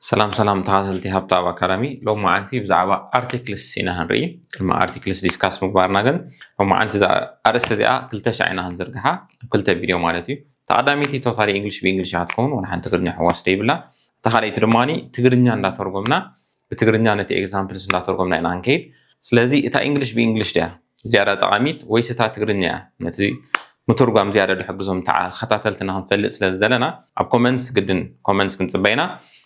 ሰላም ተኸታተልቲ ሃብታብ ኣካዳሚ ሎሚ መዓልቲ ብዛዕባ ኣርቲክልስ ኢና ክንርኢ ቅድሚ ኣርቲክልስ ዲስካስ ምግባርና ግን ሎሚ መዓልቲ ኣርእስቲ እዚኣ 200 ኢና ክንዝርግሓ ክልተ ቪድዮ ማለት እዩ ተቐዳሚቲ ቶታሊ እንግሊሽ ብእንግሊሽ ክትከውን ወላ ሓንቲ ትግርኛ ሕዋስ ደይብላ እታ ካልአይቲ ድማኒ ትግርኛ እንዳተርጎምና ብትግርኛ ነቲ ኤግዛምፕልስ እንዳተርጎምና ኢና ክንከይድ ስለዚ እታ እንግሊሽ ብእንግሊሽ ድያ ዝያዳ ጠቓሚት ወይስ እታ ትግርኛ እያ ነቲ ምትርጓም ዝያዳ ድሕግዞም ተኸታተልትና ክንፈልጥ ስለዝደለና ኣብ ኮመንትስ ግድን ኮመንትስ ክንፅበይና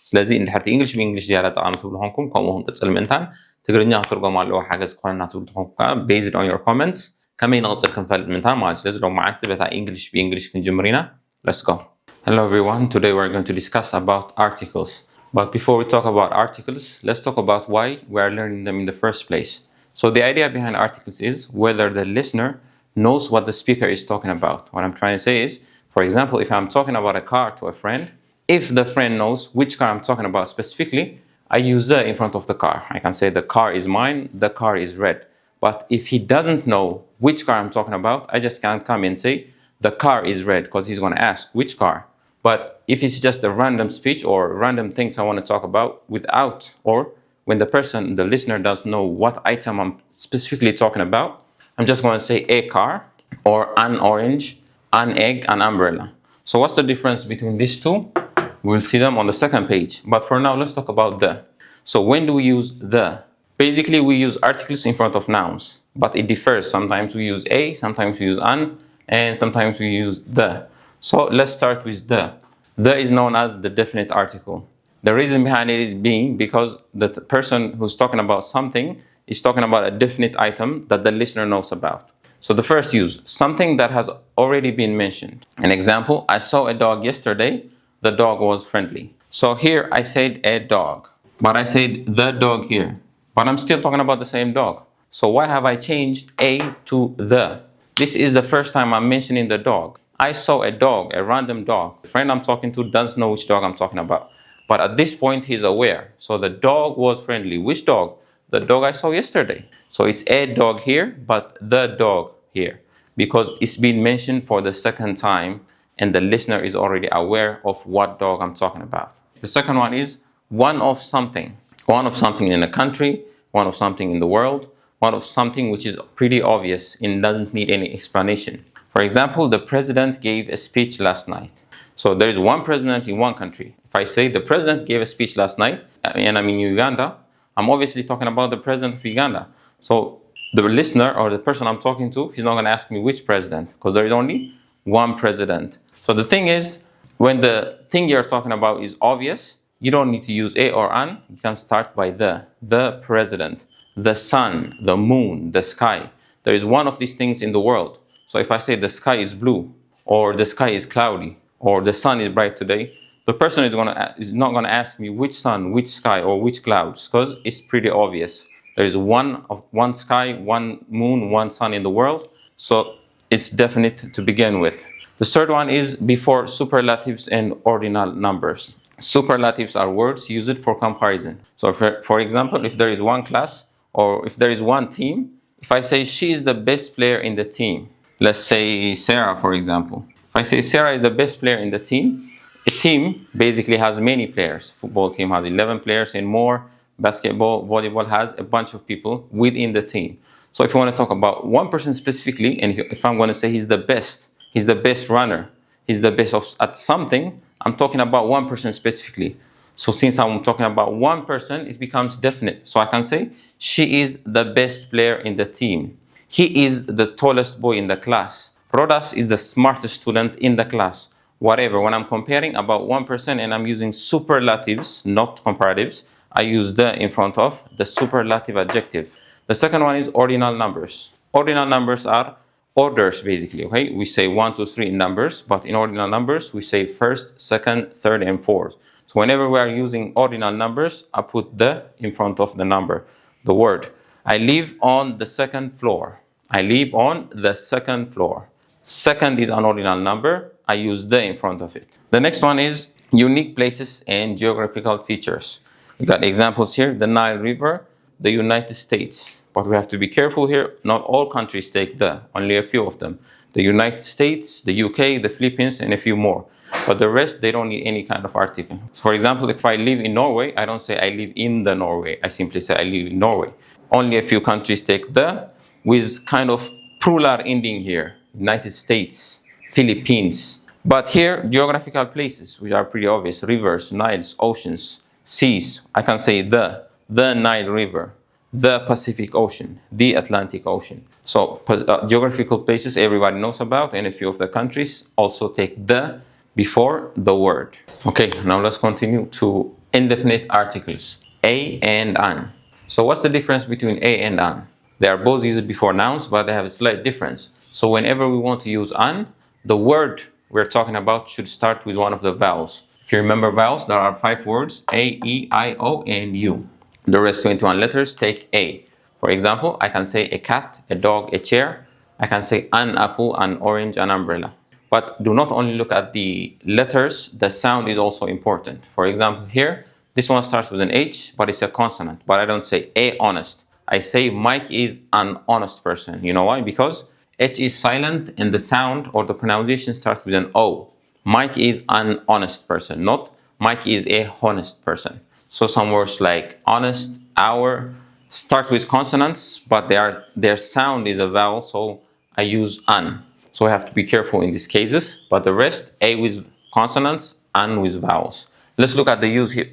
ስለዚ እንድሕርቲ እንግሊሽ ብእንግሊሽ ዝያዳ ጠቓሚ ትብሉ ኾንኩም ከምኡ ክንቅፅል ምእንታን ትግርኛ ክትርጎም ኣለዎ ሓገዝ ክኾነና ትብሉ ትኾንኩም ከዓ based on your comments ከመይ ንቕፅል ክንፈልጥ ምእንታን ማለት ስለዚ ሎሚ መዓልቲ በታ እንግሊሽ ብእንግሊሽ ክንጅምር ኢና let's go. Hello everyone, today we're going to discuss about articles. But before we talk about articles, let's talk about why we are learning them in the first place. So the idea behind articles is whether the listener knows what the speaker is talking about. What I'm trying to say is, for example, if I'm talking about a car to a friend, if the friend knows which car I'm talking about specifically, I use the in front of the car. I can say the car is mine, the car is red. But if he doesn't know which car I'm talking about, I just can't come and say the car is red because he's going to ask which car. But if it's just a random speech or random things I want to talk about without, or when the person, the listener doesn't know what item I'm specifically talking about, I'm just going to say a car or an orange, an egg, an umbrella. So what's the difference between these two? We'll see them on the second page. But for now, let's talk about the. So when do we use the? Basically, we use articles in front of nouns, but it differs. Sometimes we use a, sometimes we use an, and sometimes we use the. So let's start with the. The is known as the definite article. The reason behind it is being because the person who's talking about something is talking about a definite item that the listener knows about. So the first use, something that has already been mentioned. An example, I saw a dog yesterday. The dog was friendly. So here I said a dog, but I said the dog here. But I'm still talking about the same dog. So why have I changed a to the? This is the first time I'm mentioning the dog. I saw a dog, a random dog. The friend I'm talking to doesn't know which dog I'm talking about. But at this point, he's aware. So the dog was friendly. Which dog? The dog I saw yesterday. So it's a dog here, but the dog here. Because it's been mentioned for the second time, and the listener is already aware of what dog I'm talking about. The second one is one of something. One of something in a country, one of something in the world, one of something which is pretty obvious and doesn't need any explanation. For example, the president gave a speech last night. So there is one president in one country. If I say the president gave a speech last night, and I'm in Uganda, I'm obviously talking about the president of Uganda. So the listener or the person I'm talking to, he's not going to ask me which president, because there is only one president. So the thing is, when the thing you're talking about is obvious, you don't need to use a or an. You can start by the president, the sun, the moon, the sky. There is one of these things in the world. So if I say the sky is blue, or the sky is cloudy, or the sun is bright today, the person is not going to ask me which sun, which sky, or which clouds, because it's pretty obvious. There is one sky, one moon, one sun in the world. So it's definite to begin with. The third one is before superlatives and ordinal numbers. Superlatives are words used for comparison. So for example, if there is one class or if there is one team, if I say she is the best player in the team, let's say Sarah, for example. If I say Sarah is the best player in the team, a team basically has many players. Football team has 11 players and more. Basketball, volleyball has a bunch of people within the team. So if you want to talk about one person specifically, and if I'm going to say he's the best runner, he's the best at something, I'm talking about one person specifically. So since I'm talking about one person, it becomes definite. So I can say, she is the best player in the team. He is the tallest boy in the class. Rodas is the smartest student in the class. Whatever, when I'm comparing about one person and I'm using superlatives, not comparatives, I use the in front of the superlative adjective. The second one is ordinal numbers. Ordinal numbers are orders basically, okay? We say 1, 2, 3 in numbers, but in ordinal numbers, we say first, second, third, and fourth. So whenever we are using ordinal numbers, I put the in front of the number, the word. I live on the second floor. I live on the second floor. Second is an ordinal number. I use the in front of it. The next one is unique places and geographical features. We got examples here, the Nile River, the United States. But we have to be careful here. Not all countries take the, only a few of them. The United States, the UK, the Philippines, and a few more. But the rest, they don't need any kind of article. So for example, if I live in Norway, I don't say I live in the Norway. I simply say I live in Norway. Only a few countries take the with kind of plural ending here. United States, Philippines. But here, geographical places, which are pretty obvious. Rivers, Niles, oceans, seas. I can say the Nile River, the Pacific Ocean, the Atlantic Ocean. So geographical places everybody knows about, and a few of the countries also take the before the word. Okay, now let's continue to indefinite articles, a and an. So what's the difference between a and an? They are both used before nouns, but they have a slight difference. So whenever we want to use an, the word we're talking about should start with one of the vowels. If you remember vowels, there are 5 words, A, E, I, O, and U. The rest 21 letters take A. For example, I can say a cat, a dog, a chair. I can say an apple, an orange, an umbrella. But do not only look at the letters, the sound is also important. For example, here, this one starts with an H, but it's a consonant. But I don't say a honest. I say Mike is an honest person. You know why? Because H is silent and the sound or the pronunciation starts with an O. Mike is an honest person, not Mike is a honest person. So some words like honest, hour, start with consonants, but their sound is a vowel, so I use an. So I have to be careful in these cases, but the rest, A with consonants, an with vowels. Let's look at the use here.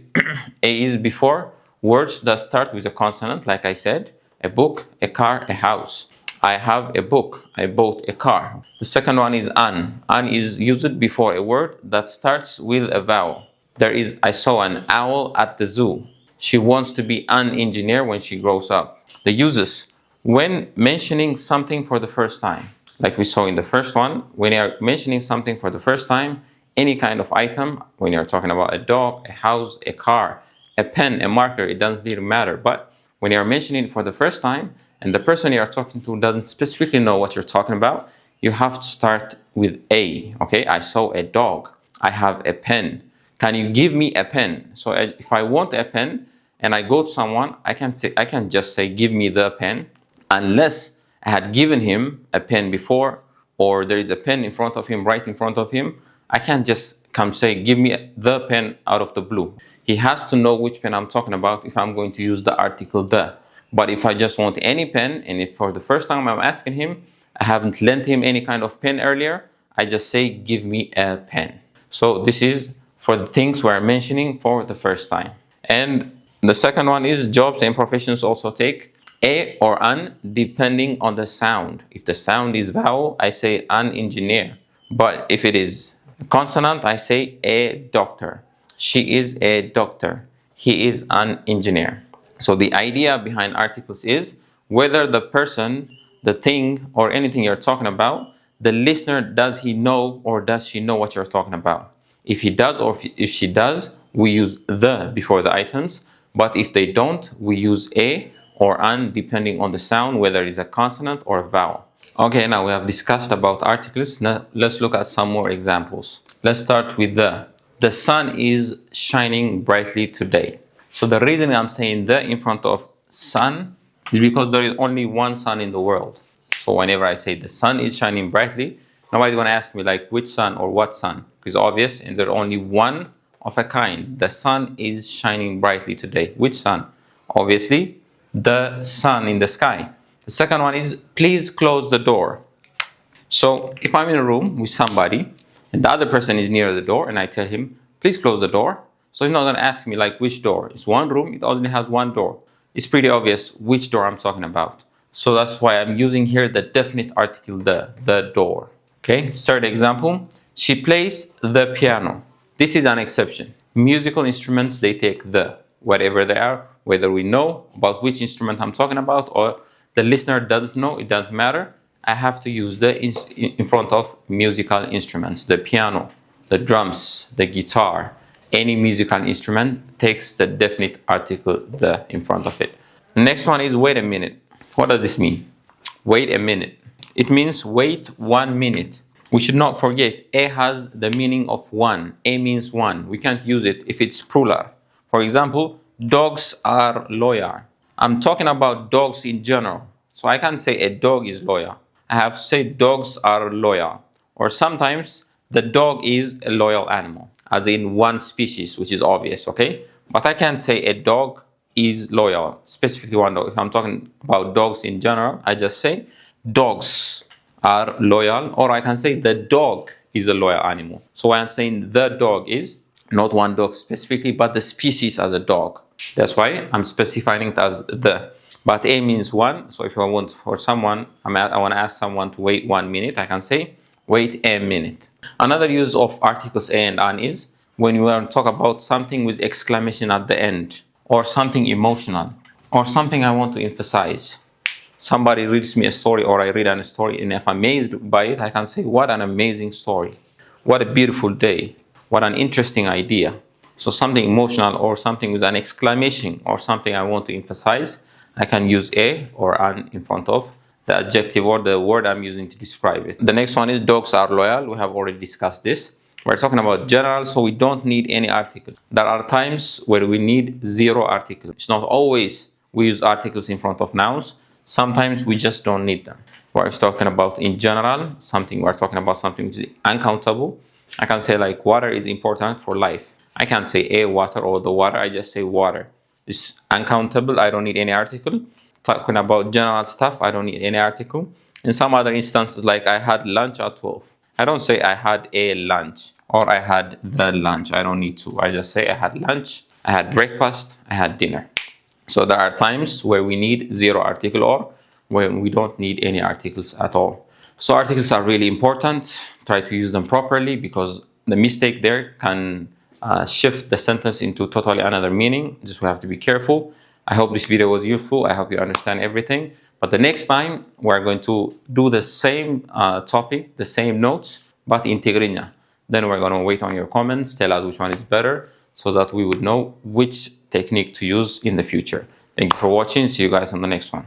A is before words that start with a consonant, like I said, a book, a car, a house. I have a book, I bought a car. The second one is an. An is used before a word that starts with a vowel. There is, I saw an owl at the zoo. She wants to be an engineer when she grows up. The uses, when mentioning something for the first time. Like we saw in the first one, when you're mentioning something for the first time, any kind of item, when you're talking about a dog, a house, a car, a pen, a marker, it doesn't really matter. But when you're mentioning it for the first time, and the person you're talking to doesn't specifically know what you're talking about, you have to start with a, okay? I saw a dog. I have a pen. Can you give me a pen? So if I want a pen and I go to someone, I can just say, give me the pen, unless I had given him a pen before, or there is a pen in front of him, right in front of him. I can't just come say, give me the pen out of the blue. He has to know which pen I'm talking about if I'm going to use the article the. But if I just want any pen, and if for the first time I'm asking him, I haven't lent him any kind of pen earlier, I just say, give me a pen. So this is for the things we're mentioning for the first time. And the second one is jobs and professions also take a or an depending on the sound. If the sound is vowel, I say an engineer. But if it is consonant, I say a doctor. She is a doctor. He is an engineer. So the idea behind articles is whether the person, the thing, or anything you're talking about, the listener, does he know or does she know what you're talking about? If he does or if she does, we use the before the items. But if they don't, we use a or an depending on the sound, whether it's a consonant or a vowel. Okay, now we have discussed about articles. Now let's look at some more examples. Let's start with the. The sun is shining brightly today. So the reason I'm saying the in front of sun is because there is only one sun in the world. So whenever I say the sun is shining brightly, nobody's going to ask me like which sun or what sun, because obvious, and there's only one of a kind. The sun is shining brightly today. Which sun? Obviously, the sun in the sky. The second one is please close the door. So if I'm in a room with somebody and the other person is near the door and I tell him, please close the door. So he's not going to ask me like which door. It's one room, it only has one door. It's pretty obvious which door I'm talking about. So that's why I'm using here the definite article the door. Okay, third example, she plays the piano. This is an exception. Musical instruments, they take the, whatever they are, whether we know about which instrument I'm talking about or the listener doesn't know, it doesn't matter. I have to use the in front of musical instruments, the piano, the drums, the guitar. Any musical instrument takes the definite article the in front of it. The next one is wait a minute. What does this mean? Wait a minute. It means wait 1 minute. We should not forget a has the meaning of one. A means one. We can't use it if it's plural. For example, dogs are loyal. I'm talking about dogs in general. So I can't say a dog is loyal. I have to say dogs are loyal. Or sometimes the dog is a loyal animal, as in one species, which is obvious, okay? But I can't say a dog is loyal, specifically one dog. If I'm talking about dogs in general, I just say dogs are loyal, or I can say the dog is a loyal animal. So I'm saying the dog is not one dog specifically, but the species as a dog. That's why I'm specifying it as the. But a means one. So if I want for someone, I want to ask someone to wait 1 minute, I can say wait a minute. Another use of articles a and an is when you want to talk about something with exclamation at the end, or something emotional, or something I want to emphasize. Somebody reads me a story, or I read a story, and if I'm amazed by it, I can say, what an amazing story. What a beautiful day. What an interesting idea. So something emotional, or something with an exclamation, or something I want to emphasize, I can use a or an in front of the adjective or the word I'm using to describe it. The next one is dogs are loyal. We have already discussed this. We're talking about general, so we don't need any article. There are times where we need zero article. It's not always we use articles in front of nouns. Sometimes we just don't need them. We're talking about in general, we're talking about something which is uncountable. I can say like water is important for life. I can't say a water or the water, I just say water. It's uncountable, I don't need any article. Talking about general stuff, I don't need any article. In some other instances, like I had lunch at 12. I don't say I had a lunch or I had the lunch. I don't need to. I just say I had lunch, I had breakfast, I had dinner. So there are times where we need zero article or when we don't need any articles at all. So articles are really important. Try to use them properly because the mistake there can shift the sentence into totally another meaning. Just we have to be careful. I hope this video was useful. I hope you understand everything. But the next time we're going to do the same topic, the same notes, but in Tigrinya. Then we're going to wait on your comments, tell us which one is better so that we would know which technique to use in the future. Thank you for watching. See you guys on the next one.